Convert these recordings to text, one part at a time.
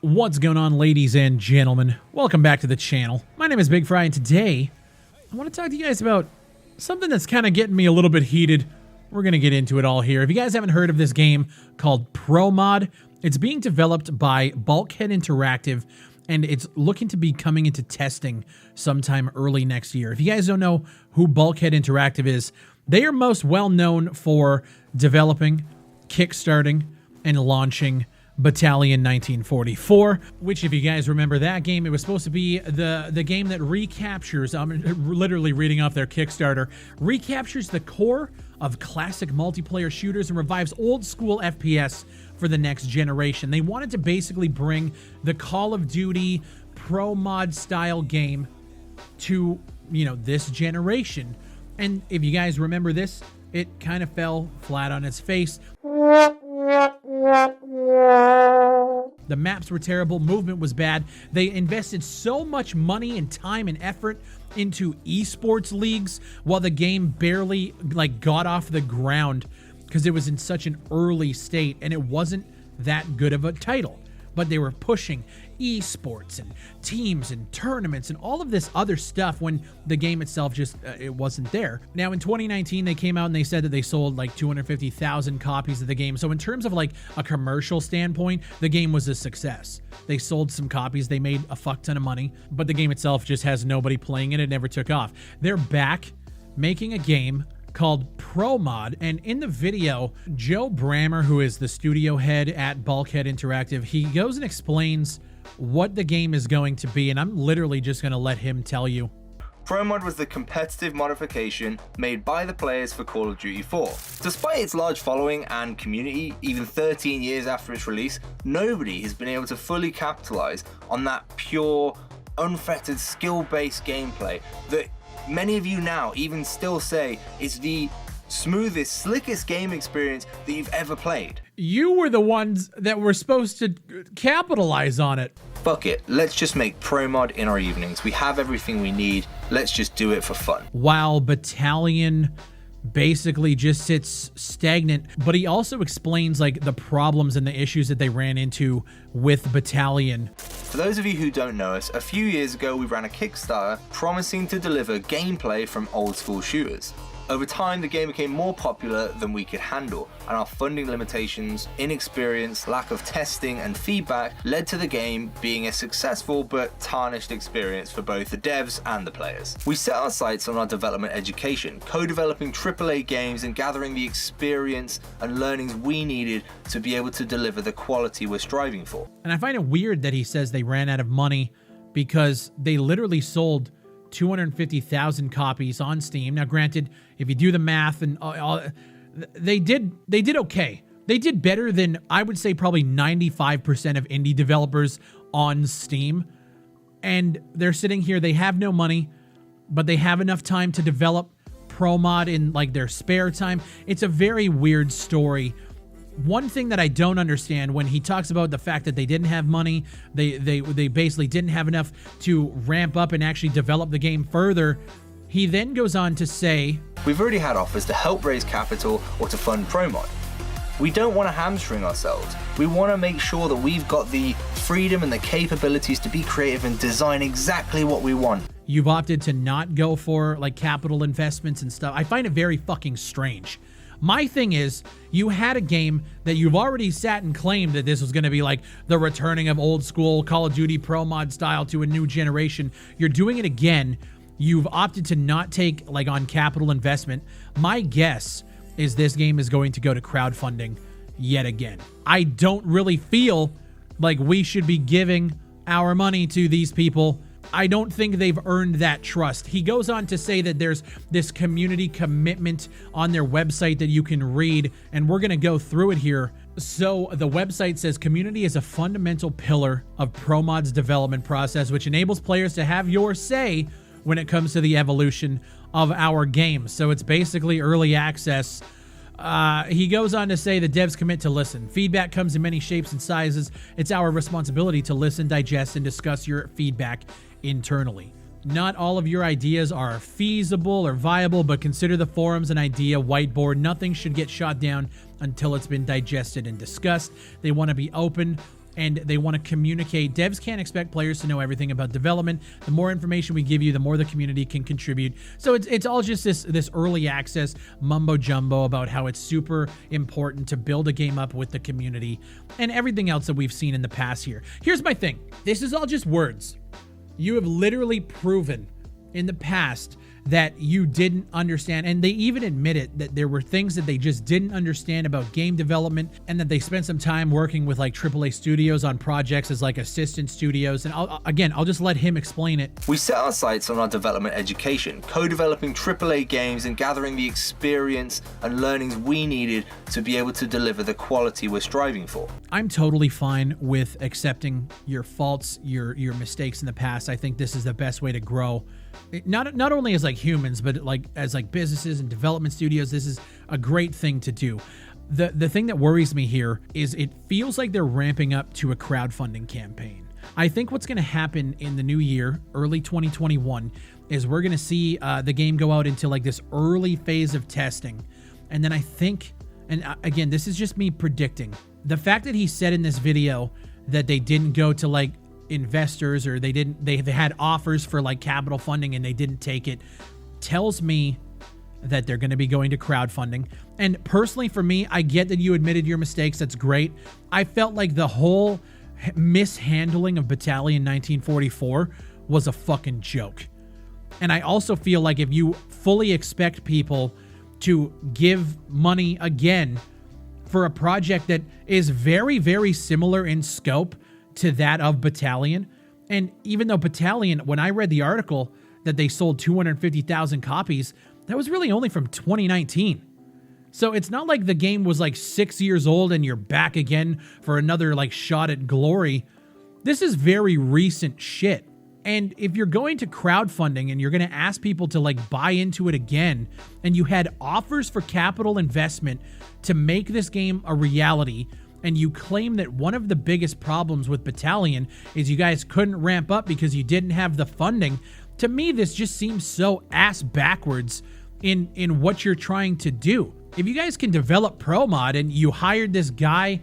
What's going on, ladies and gentlemen? Welcome back to the channel. My name is Big Fry, and today I want to talk to you guys about something that's kind of getting me a little bit heated. We're going to get into it all here. If you guys haven't heard of this game called ProMod, it's being developed by Bulkhead Interactive, and it's looking to be coming into testing sometime early next year. If you guys don't know who Bulkhead Interactive is, they are most well known for developing, kickstarting, and launching Battalion 1944, which, if you guys remember that game, it was supposed to be the game that recaptures, I'm literally reading off their Kickstarter, recaptures the core of classic multiplayer shooters and revives old school FPS for the next generation. They wanted to basically bring the Call of Duty pro mod style game to, this generation. And if you guys remember this, it kind of fell flat on its face. The maps were terrible, movement was bad. They invested so much money and time and effort into esports leagues while the game barely got off the ground because it was in such an early state and it wasn't that good of a title. But they were pushing esports and teams and tournaments and all of this other stuff when the game itself just, it wasn't there. Now in 2019, they came out and they said that they sold like 250,000 copies of the game. So in terms of like a commercial standpoint, the game was a success. They sold some copies, they made a fuck ton of money, but the game itself just has nobody playing it. It never took off. They're back making a game called ProMod, and in the video, Joe Brammer, who is the studio head at Bulkhead Interactive, he goes and explains what the game is going to be, and I'm literally just going to let him tell you. ProMod was the competitive modification made by the players for Call of Duty 4. Despite its large following and community, even 13 years after its release, nobody has been able to fully capitalize on that pure, unfettered, skill-based gameplay that many of you now even still say is the smoothest, slickest game experience that you've ever played. You were the ones that were supposed to capitalize on it. Fuck it, let's just make ProMod in our evenings. We have everything we need, let's just do it for fun. While Battalion basically just sits stagnant, but he also explains the problems and the issues that they ran into with Battalion. For those of you who don't know us, a few years ago we ran a Kickstarter promising to deliver gameplay from old school shooters. Over time, the game became more popular than we could handle, and our funding limitations, inexperience, lack of testing and feedback led to the game being a successful but tarnished experience for both the devs and the players. We set our sights on our development education, co-developing AAA games and gathering the experience and learnings we needed to be able to deliver the quality we're striving for. And I find it weird that he says they ran out of money because they literally sold 250,000 copies on Steam. Now, granted, if you do the math and they did okay. They did better than, I would say, probably 95% of indie developers on Steam. And they're sitting here, they have no money, but they have enough time to develop ProMod in their spare time. It's a very weird story. One thing that I don't understand when he talks about the fact that they didn't have money, they basically didn't have enough to ramp up and actually develop the game further, he then goes on to say, we've already had offers to help raise capital or to fund ProMod. We don't want to hamstring ourselves. We want to make sure that we've got the freedom and the capabilities to be creative and design exactly what we want. You've opted to not go for capital investments and stuff. I find it very fucking strange. My thing is, you had a game that you've already sat and claimed that this was going to be the returning of old school Call of Duty Pro Mod style to a new generation. You're doing it again. You've opted to not take on capital investment. My guess is this game is going to go to crowdfunding yet again. I don't really feel like we should be giving our money to these people. I don't think they've earned that trust. He goes on to say that there's this community commitment on their website that you can read, and we're going to go through it here. So the website says, community is a fundamental pillar of ProMod's development process, which enables players to have your say when it comes to the evolution of our game. So it's basically early access. He goes on to say the devs commit to listen. Feedback comes in many shapes and sizes. It's our responsibility to listen, digest, and discuss your feedback internally. Not all of your ideas are feasible or viable, but consider the forums an idea whiteboard. Nothing should get shot down until it's been digested and discussed. They want to be open and they want to communicate. Devs can't expect players to know everything about development. The more information we give you, the more the community can contribute. So it's all just this early access mumbo jumbo about how it's super important to build a game up with the community and everything else that we've seen in the past here. Here's my thing. This is all just words. You have literally proven in the past that you didn't understand, and they even admitted that there were things that they just didn't understand about game development, and that they spent some time working with like AAA studios on projects as like assistant studios. And I'll just let him explain it. We set our sights on our development education, co-developing AAA games and gathering the experience and learnings we needed to be able to deliver the quality we're striving for. I'm totally fine with accepting your faults, your mistakes in the past. I think this is the best way to grow. Not only as like humans, but like as like businesses and development studios. This is a great thing to do. The thing that worries me here is it feels like they're ramping up to a crowdfunding campaign. I think what's going to happen in the new year, early 2021, is we're going to see the game go out into like this early phase of testing. And then I think, and again, this is just me predicting, the fact that he said in this video that they didn't go to like investors, or they had offers for like capital funding and they didn't take it, tells me that they're going to be going to crowdfunding. And personally for me, I get that you admitted your mistakes. That's great. I felt like the whole mishandling of Battalion 1944 was a fucking joke. And I also feel like if you fully expect people to give money again for a project that is very, very similar in scope to that of Battalion, and even though Battalion, when I read the article that they sold 250,000 copies, that was really only from 2019. So it's not like the game was like 6 years old and you're back again for another like shot at glory. This is very recent shit. And if you're going to crowdfunding and you're going to ask people to like buy into it again, and you had offers for capital investment to make this game a reality, and you claim that one of the biggest problems with Battalion is you guys couldn't ramp up because you didn't have the funding, to me this just seems so ass backwards in what you're trying to do. If you guys can develop pro mod and you hired this guy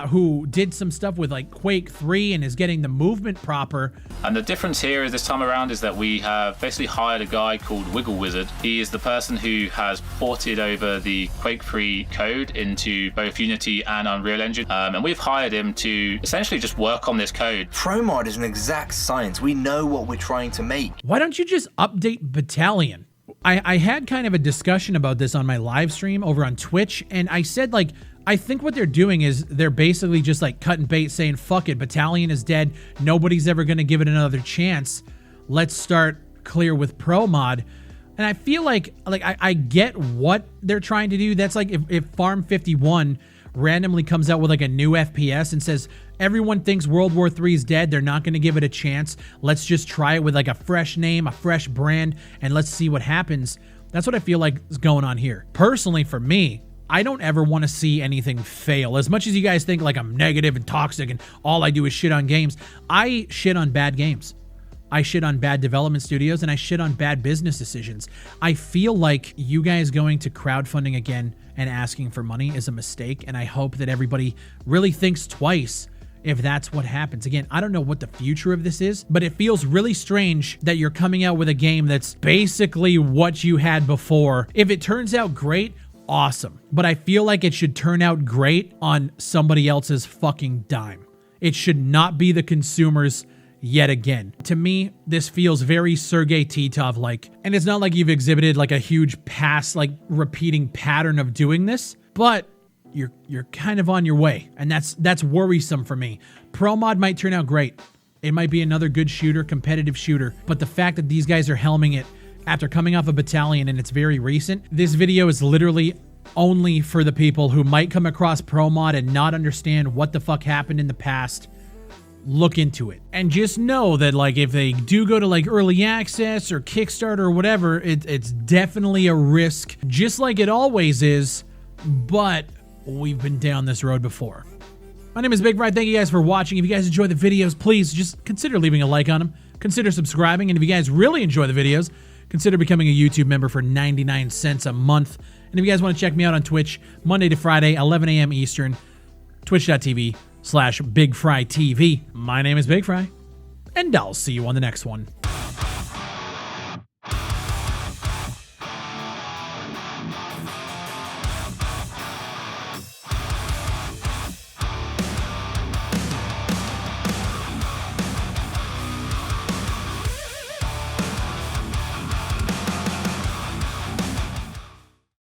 who did some stuff with like Quake 3 and is getting the movement proper. And the difference here is this time around is that we have basically hired a guy called Wiggle Wizard. He is the person who has ported over the Quake 3 code into both Unity and Unreal Engine. And we've hired him to essentially just work on this code. Pro mod is an exact science. We know what we're trying to make. Why don't you just update Battalion? I had kind of a discussion about this on my live stream over on Twitch, and I said, like, I think what they're doing is they're basically just like cutting bait, saying, fuck it, Battalion is dead. Nobody's ever going to give it another chance. Let's start clear with pro mod. And I feel like I get what they're trying to do. That's like if Farm 51 randomly comes out with like a new FPS and says, everyone thinks World War III is dead, they're not going to give it a chance, let's just try it with like a fresh name, a fresh brand, and let's see what happens. That's what I feel like is going on here. Personally, for me, I don't ever want to see anything fail. As much as you guys think like I'm negative and toxic and all I do is shit on games, I shit on bad games. I shit on bad development studios, and I shit on bad business decisions. I feel like you guys going to crowdfunding again and asking for money is a mistake, and I hope that everybody really thinks twice if that's what happens. Again, I don't know what the future of this is, but it feels really strange that you're coming out with a game that's basically what you had before. If it turns out great, awesome. But I feel like it should turn out great on somebody else's fucking dime. It should not be the consumer's yet again. To me, this feels very Sergei Titov-like. And it's not like you've exhibited like a huge past, like repeating pattern of doing this, but you're kind of on your way. And that's worrisome for me. Pro mod might turn out great. It might be another good shooter, competitive shooter. But the fact that these guys are helming it after coming off a Battalion and it's very recent, this video is literally only for the people who might come across pro mod and not understand what the fuck happened in the past. Look into it and just know that like if they do go to like early access or Kickstarter or whatever, it's definitely a risk, just like it always is, but we've been down this road before. My name is BigfryTV. Thank you guys for watching. If you guys enjoy the videos, please just consider leaving a like on them, consider subscribing, and if you guys really enjoy the videos, consider becoming a YouTube member for 99 cents a month. And if you guys want to check me out on Twitch, Monday to Friday, 11 a.m. Eastern, twitch.tv/BigfryTV. youtube.com/BigfryTV. My name is Big Fry, and I'll see you on the next one.